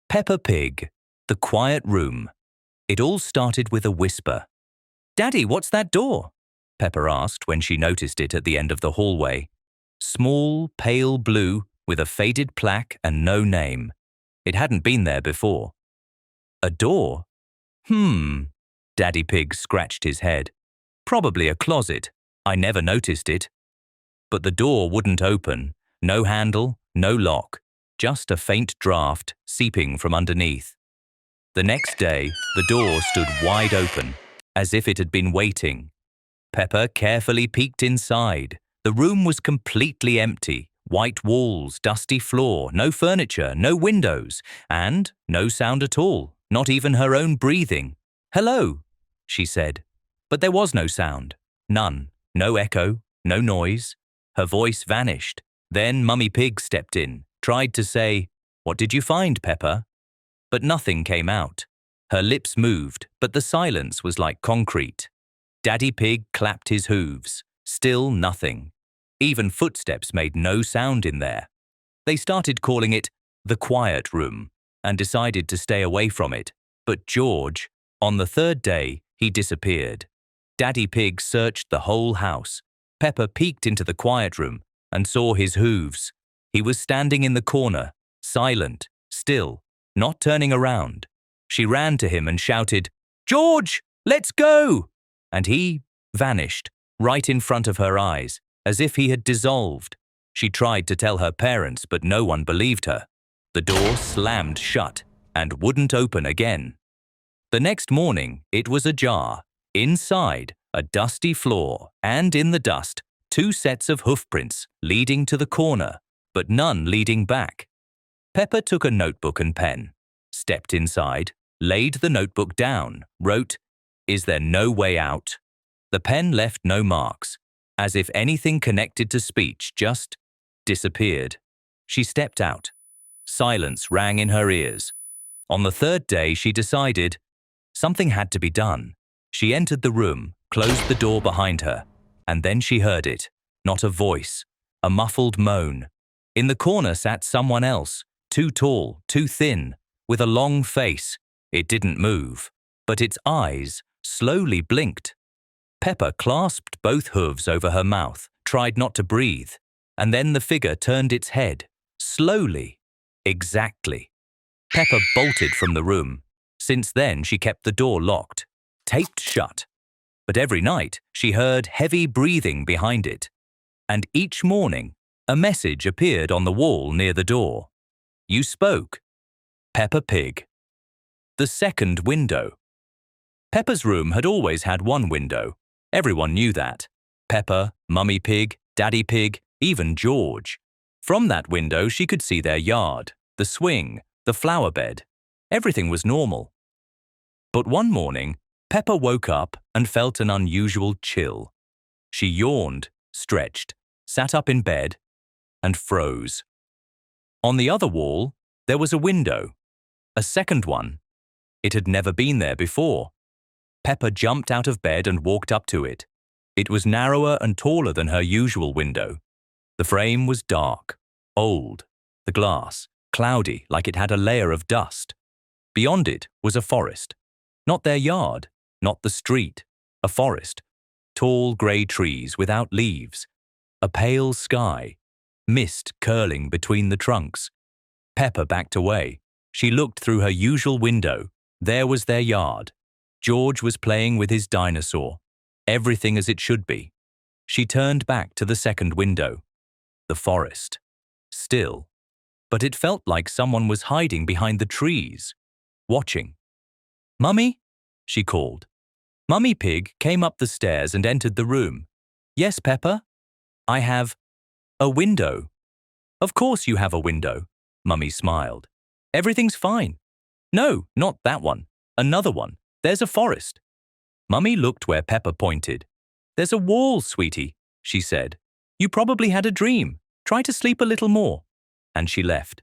Peppa Pig, The Quiet Room. It all started with a whisper. "Daddy, what's that door?" Peppa asked when she noticed it at the end of the hallway. Small, pale blue, with a faded plaque and no name. It hadn't been there before. A door? Daddy Pig scratched his head. Probably a closet. I never noticed it. But the door wouldn't open. No handle, no lock. Just a faint draft seeping from underneath. The next day, the door stood wide open, as if it had been waiting. Peppa carefully peeked inside. The room was completely empty. White walls, dusty floor, no furniture, no windows, and no sound at all, not even her own breathing. "Hello," she said. But there was no sound. None. No echo, no noise. Her voice vanished. Then Mummy Pig stepped in, tried to say, "What did you find, Peppa?" But nothing came out. Her lips moved, but the silence was like concrete. Daddy Pig clapped his hooves. Still nothing. Even footsteps made no sound in there. They started calling it the quiet room and decided to stay away from it. But George, on the third day, he disappeared. Daddy Pig searched the whole house. Peppa peeked into the quiet room and saw his hooves. He was standing in the corner, silent, still, not turning around. She ran to him and shouted, "George, let's go!" And he vanished, right in front of her eyes, as if he had dissolved. She tried to tell her parents, but no one believed her. The door slammed shut and wouldn't open again. The next morning, it was ajar. Inside, a dusty floor, and in the dust, 2 sets of hoofprints leading to the corner, but none leading back. Peppa took a notebook and pen, stepped inside, laid the notebook down, wrote, "Is there no way out?" The pen left no marks, as if anything connected to speech just disappeared. She stepped out. Silence rang in her ears. On the third day, she decided something had to be done. She entered the room, closed the door behind her, and then she heard it. Not a voice, a muffled moan. In the corner sat someone else, too tall, too thin, with a long face. It didn't move, but its eyes slowly blinked. Peppa clasped both hooves over her mouth, tried not to breathe, and then the figure turned its head, slowly, exactly. Peppa bolted from the room. Since then, she kept the door locked, taped shut. But every night, she heard heavy breathing behind it. And each morning, a message appeared on the wall near the door. "You spoke. Peppa Pig." The second window. Peppa's room had always had one window. Everyone knew that. Peppa, Mummy Pig, Daddy Pig, even George. From that window, she could see their yard, the swing, the flower bed. Everything was normal. But one morning, Peppa woke up and felt an unusual chill. She yawned, stretched, sat up in bed, and froze. On the other wall, there was a window, a second one. It had never been there before. Peppa jumped out of bed and walked up to it. It was narrower and taller than her usual window. The frame was dark, old, the glass cloudy like it had a layer of dust. Beyond it was a forest. Not their yard, not the street, a forest. Tall grey trees without leaves. A pale sky. Mist curling between the trunks. Peppa backed away. She looked through her usual window. There was their yard. George was playing with his dinosaur. Everything as it should be. She turned back to the second window. The forest. Still. But it felt like someone was hiding behind the trees, watching. "Mummy?" she called. Mummy Pig came up the stairs and entered the room. "Yes, Peppa? I have a window." "Of course you have a window," Mummy smiled. "Everything's fine." "No, not that one. Another one. There's a forest." Mummy looked where Peppa pointed. "There's a wall, sweetie," she said. "You probably had a dream. Try to sleep a little more." And she left.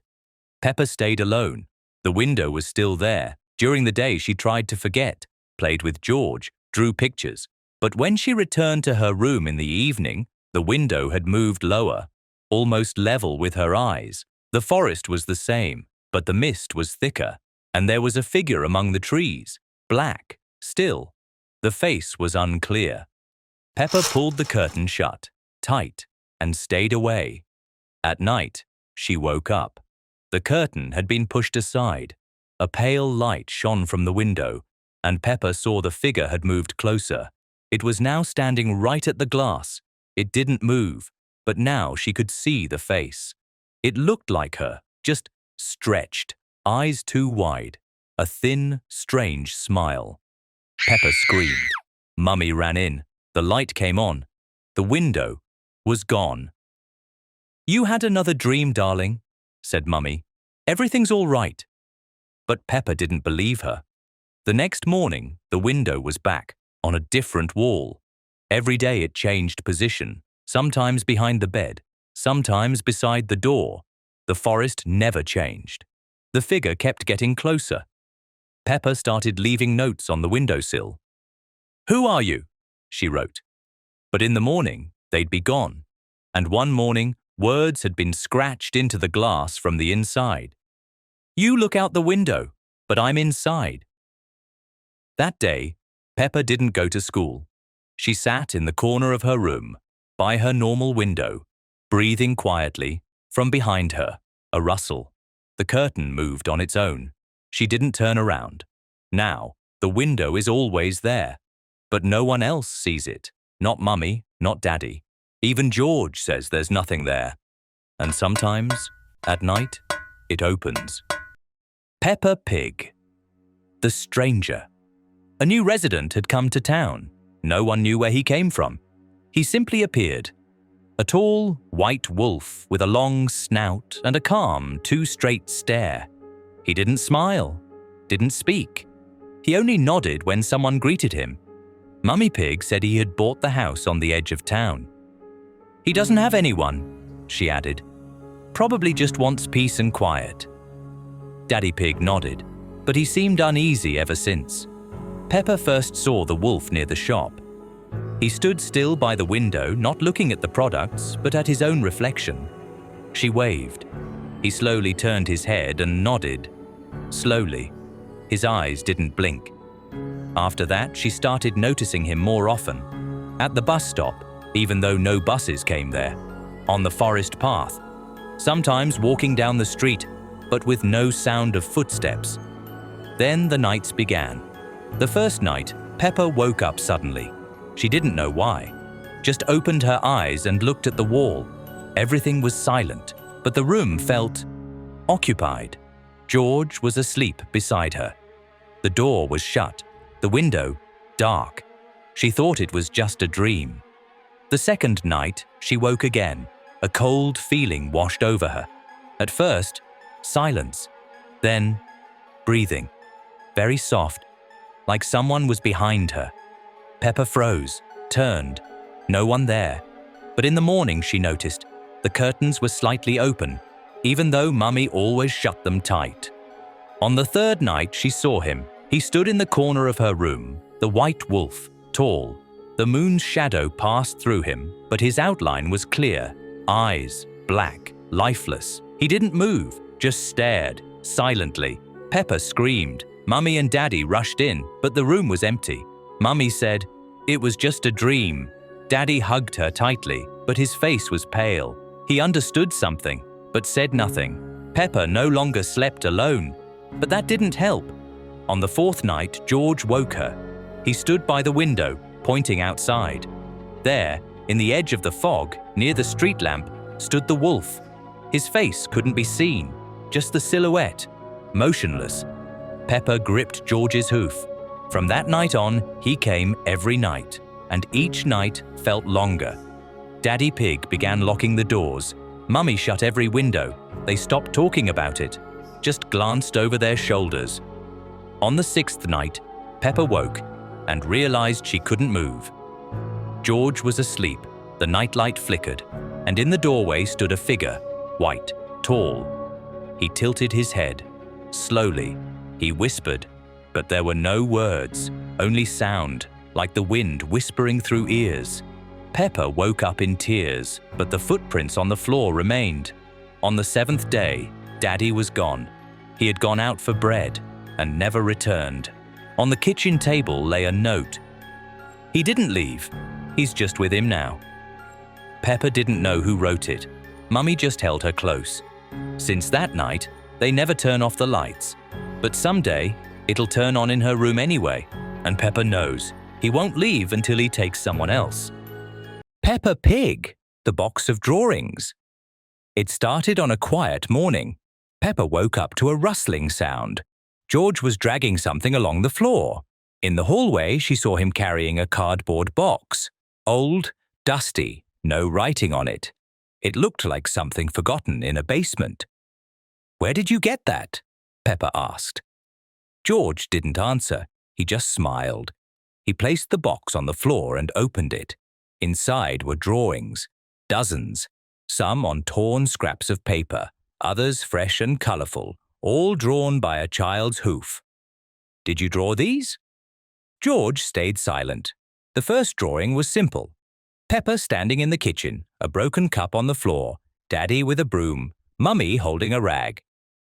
Peppa stayed alone. The window was still there. During the day, she tried to forget, played with George, drew pictures. But when she returned to her room in the evening, the window had moved lower, almost level with her eyes. The forest was the same, But the mist was thicker, and there was a figure among the trees, black, still. The face was unclear. Peppa pulled the curtain shut, tight, and stayed away. At night, she woke up. The curtain had been pushed aside. A pale light shone from the window, and Peppa saw the figure had moved closer. It was now standing right at the glass. It didn't move, but now she could see the face. It looked like her, just stretched, eyes too wide, a thin, strange smile. Peppa screamed. Mummy ran in. The light came on. The window was gone. "You had another dream, darling," said Mummy. "Everything's all right." But Peppa didn't believe her. The next morning, the window was back, on a different wall. Every day it changed position, sometimes behind the bed, sometimes beside the door. The forest never changed. The figure kept getting closer. Peppa started leaving notes on the windowsill. "Who are you?" she wrote. But in the morning, they'd be gone. And one morning, words had been scratched into the glass from the inside. "You look out the window, but I'm inside." That day, Peppa didn't go to school. She sat in the corner of her room, by her normal window, breathing quietly. From behind her, a rustle. The curtain moved on its own. She didn't turn around. Now, the window is always there. But no one else sees it. Not Mummy, not Daddy. Even George says there's nothing there. And sometimes, at night, it opens. Peppa Pig. The stranger. A new resident had come to town. No one knew where he came from. He simply appeared. A tall, white wolf with a long snout and a calm, too straight stare. He didn't smile, didn't speak. He only nodded when someone greeted him. Mummy Pig said he had bought the house on the edge of town. "He doesn't have anyone," she added. "Probably just wants peace and quiet." Daddy Pig nodded, but he seemed uneasy ever since. Peppa first saw the wolf near the shop. He stood still by the window, not looking at the products, but at his own reflection. She waved. He slowly turned his head and nodded. Slowly. His eyes didn't blink. After that, she started noticing him more often. At the bus stop, even though no buses came there. On the forest path. Sometimes walking down the street, but with no sound of footsteps. Then the nights began. The first night, Peppa woke up suddenly. She didn't know why. Just opened her eyes and looked at the wall. Everything was silent, but the room felt occupied. George was asleep beside her. The door was shut, the window dark. She thought it was just a dream. The second night, she woke again. A cold feeling washed over her. At first, silence. Then, breathing. Very soft, like someone was behind her. Peppa froze, turned. No one there. But in the morning, she noticed, the curtains were slightly open, even though Mummy always shut them tight. On the third night, she saw him. He stood in the corner of her room, the white wolf, tall. The moon's shadow passed through him, but his outline was clear. Eyes, black, lifeless. He didn't move, just stared, silently. Peppa screamed. Mummy and Daddy rushed in, but the room was empty. Mummy said, "It was just a dream." Daddy hugged her tightly, but his face was pale. He understood something, but said nothing. Peppa no longer slept alone, but that didn't help. On the fourth night, George woke her. He stood by the window, pointing outside. There, in the edge of the fog, near the street lamp, stood the wolf. His face couldn't be seen, just the silhouette, motionless. Peppa gripped George's hoof. From that night on, he came every night, and each night felt longer. Daddy Pig began locking the doors. Mummy shut every window. They stopped talking about it, just glanced over their shoulders. On the sixth night, Peppa woke and realized she couldn't move. George was asleep. The nightlight flickered, and in the doorway stood a figure, white, tall. He tilted his head. Slowly, he whispered, but there were no words, only sound, like the wind whispering through ears. Peppa woke up in tears, but the footprints on the floor remained. On the seventh day, Daddy was gone. He had gone out for bread and never returned. On the kitchen table lay a note. He didn't leave. He's just with him now. Peppa didn't know who wrote it. Mummy just held her close. Since that night, they never turn off the lights. But someday, it'll turn on in her room anyway, and Peppa knows he won't leave until he takes someone else. Peppa Pig, the box of drawings. It started on a quiet morning. Peppa woke up to a rustling sound. George was dragging something along the floor. In the hallway, she saw him carrying a cardboard box. Old, dusty, no writing on it. It looked like something forgotten in a basement. "Where did you get that?" Peppa asked. George didn't answer. He just smiled. He placed the box on the floor and opened it. Inside were drawings, dozens, some on torn scraps of paper, others fresh and colorful, all drawn by a child's hoof. "Did you draw these?" George stayed silent. The first drawing was simple. Peppa standing in the kitchen, a broken cup on the floor, Daddy with a broom, Mummy holding a rag.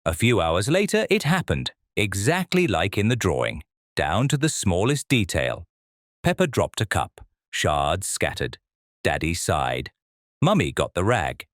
A few hours later, it happened, exactly like in the drawing, down to the smallest detail. Peppa dropped a cup, shards scattered. Daddy sighed. Mummy got the rag.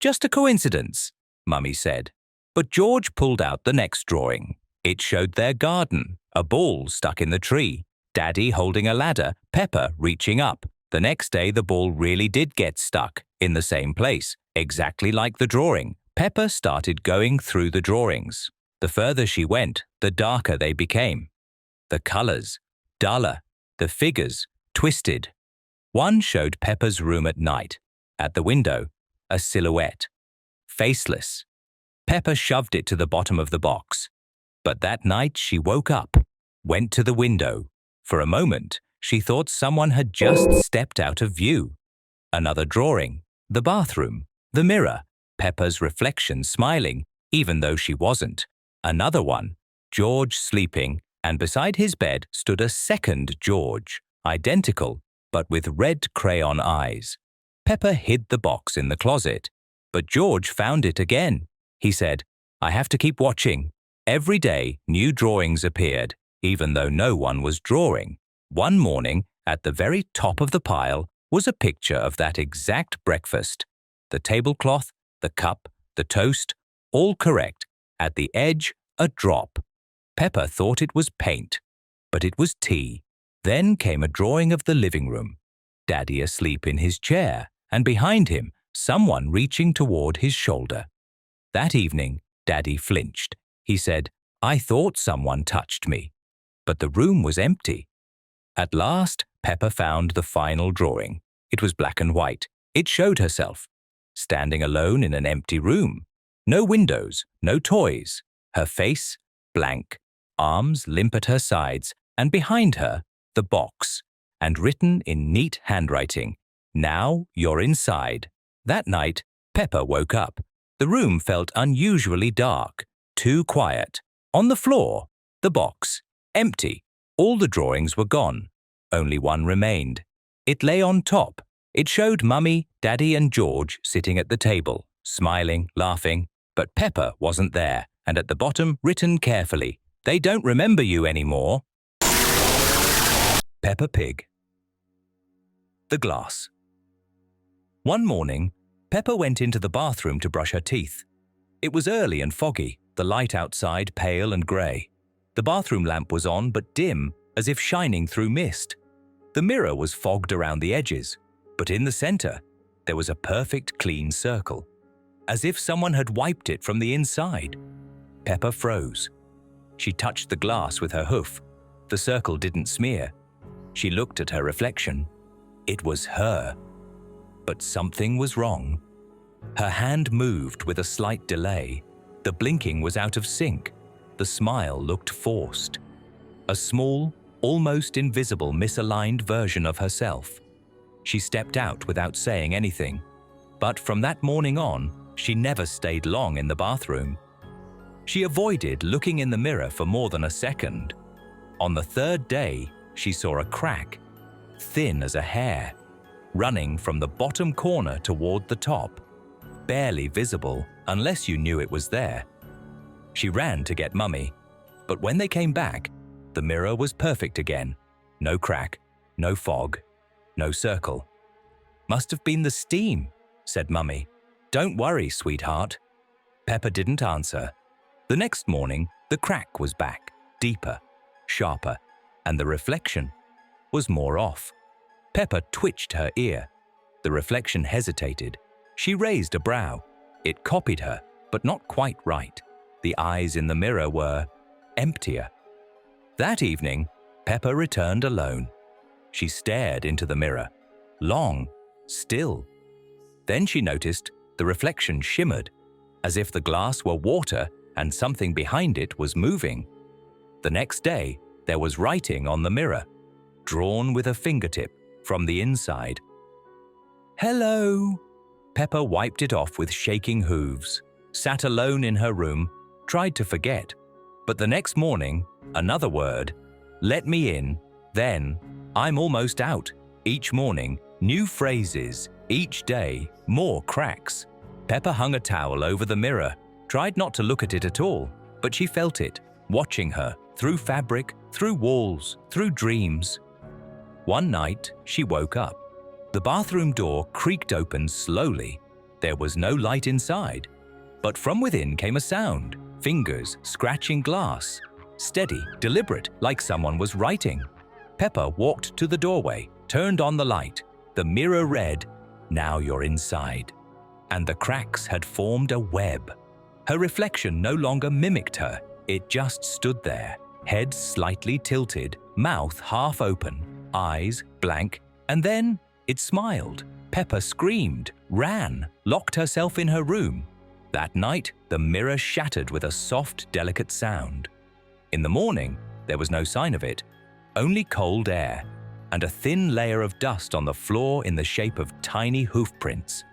"Just a coincidence," Mummy said. But George pulled out the next drawing. It showed their garden, a ball stuck in the tree, Daddy holding a ladder, Peppa reaching up. The next day the ball really did get stuck, in the same place, exactly like the drawing. Peppa started going through the drawings. The further she went, the darker they became. The colors, duller, the figures, twisted. One showed Peppa's room at night. At the window, a silhouette. Faceless. Peppa shoved it to the bottom of the box. But that night she woke up, went to the window. For a moment, she thought someone had just stepped out of view. Another drawing, the bathroom, the mirror, Peppa's reflection smiling, even though she wasn't. Another one, George sleeping, and beside his bed stood a second George, identical, but with red crayon eyes. Peppa hid the box in the closet, but George found it again. He said, "I have to keep watching." Every day, new drawings appeared, even though no one was drawing. One morning, at the very top of the pile, was a picture of that exact breakfast. The tablecloth, the cup, the toast, all correct. At the edge, a drop. Peppa thought it was paint, but it was tea. Then came a drawing of the living room. Daddy asleep in his chair, and behind him, someone reaching toward his shoulder. That evening, Daddy flinched. He said, "I thought someone touched me." But the room was empty. At last, Peppa found the final drawing. It was black and white. It showed herself, standing alone in an empty room. No windows, no toys. Her face, blank, arms limp at her sides, and behind her, the box, and written in neat handwriting, "Now you're inside." That night, Peppa woke up. The room felt unusually dark, too quiet. On the floor, the box, empty. All the drawings were gone. Only one remained. It lay on top. It showed Mummy, Daddy, and George sitting at the table, smiling, laughing. But Peppa wasn't there, and at the bottom, written carefully, "They don't remember you anymore." Peppa Pig. The glass. One morning, Peppa went into the bathroom to brush her teeth. It was early and foggy, the light outside pale and grey. The bathroom lamp was on but dim, as if shining through mist. The mirror was fogged around the edges, but in the center, there was a perfect clean circle, as if someone had wiped it from the inside. Peppa froze. She touched the glass with her hoof. The circle didn't smear. She looked at her reflection. It was her. But something was wrong. Her hand moved with a slight delay. The blinking was out of sync. The smile looked forced. A small, almost invisible misaligned version of herself. She stepped out without saying anything. But from that morning on, she never stayed long in the bathroom. She avoided looking in the mirror for more than a second. On the third day, she saw a crack, thin as a hair, running from the bottom corner toward the top, barely visible unless you knew it was there. She ran to get Mummy, but when they came back, the mirror was perfect again. No crack, no fog, no circle. "Must have been the steam," said Mummy. "Don't worry, sweetheart." Peppa didn't answer. The next morning, the crack was back, deeper, sharper, and the reflection was more off. Peppa twitched her ear. The reflection hesitated. She raised a brow. It copied her, but not quite right. The eyes in the mirror were emptier. That evening, Peppa returned alone. She stared into the mirror, long, still. Then she noticed the reflection shimmered, as if the glass were water and something behind it was moving. The next day, there was writing on the mirror, drawn with a fingertip from the inside. "Hello." Peppa wiped it off with shaking hooves, sat alone in her room, tried to forget. But the next morning, another word, "Let me in," then, "I'm almost out." Each morning, new phrases, each day, more cracks. Peppa hung a towel over the mirror, tried not to look at it at all, but she felt it, watching her, through fabric, through walls, through dreams. One night, she woke up. The bathroom door creaked open slowly. There was no light inside, but from within came a sound, fingers scratching glass, steady, deliberate, like someone was writing. Peppa walked to the doorway, turned on the light. The mirror read, "Now you're inside." And the cracks had formed a web. Her reflection no longer mimicked her. It just stood there, head slightly tilted, mouth half open, eyes blank, and then it smiled. Peppa screamed, ran, locked herself in her room. That night, the mirror shattered with a soft, delicate sound. In the morning, there was no sign of it, only cold air, and a thin layer of dust on the floor in the shape of tiny hoof prints.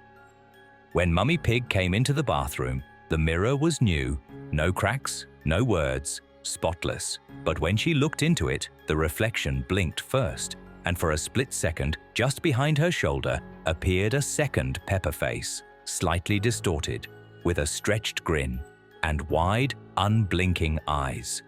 When Mummy Pig came into the bathroom, the mirror was new, no cracks, no words, spotless. But when she looked into it, the reflection blinked first, and for a split second, just behind her shoulder, appeared a second Peppa face, slightly distorted, with a stretched grin and wide, unblinking eyes.